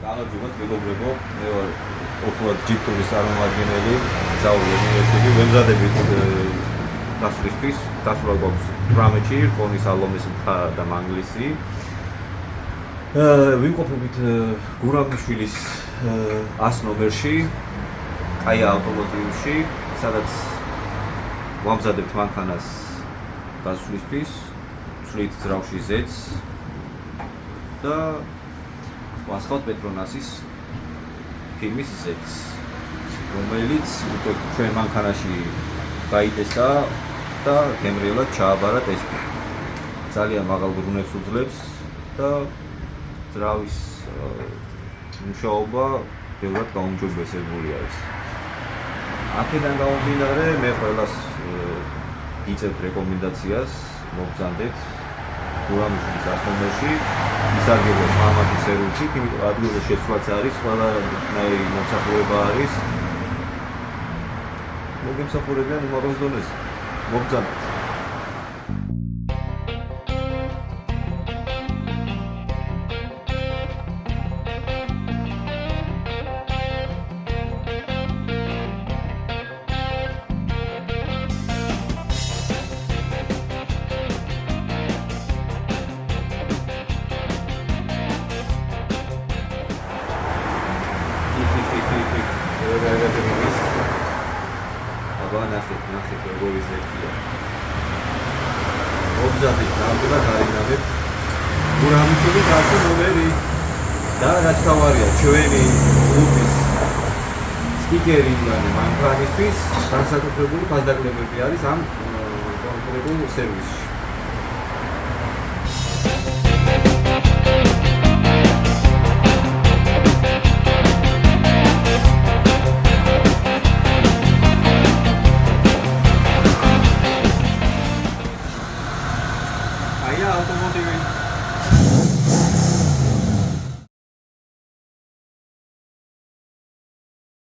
გამარჯობა მეგობრებო, მე ვარ ოქროათ ჯიტურის წარმომადგენელი, საუბრობ უნივერსიტეტში, ვემზადებით დასვლისთვის, დასვლა გვაქვს 18-ში, რკონის ალომის მთა და მანგლისი. ვიმყოფებით გურამიშვილის 100 ნომერში, კაია ავტომოტივში, სადაც ვამზადებთ მანქანას დასვლისთვის, ვსვლით ძრავში ზეთს და ვასხავთ პეტრონასის ფირმის ზეთს, რომელიც უკვე ჩვენ მანქანაში გაიტესტა და გემრიელად ჩააბარა ტესტი. ძალიან მაღალ ბრუნებს უძლებს და ძრავის მუშაობა ბევრად გაუმჯობესებული არის. აქედან გამომდინარე, მე ყველას გიწევთ რეკომენდაციას მოგზავნეთ გურამიშვილის 100 ნომერში, ისარგებლოთ მამათი სერვისით, იმიტომ რომ ადგილზე შეცვლაც არის, ყველანაირი მომსახურება არის. მოგემსახურებიან უმაღლეს დონეზე. მოგზავნეთ. აბა ნახეთ, როგორი ზეთია. მოგზავნით, ნამდვილად არინავეთ გურამიშვილის 100 ნომერი და რაც თავარია, ჩვენი გრუპის სტიკერი მანქანისთვის განსაკუთრებული ფასდაკლებები არის ამ კონკრეტულ სერვისში. Kaya automotive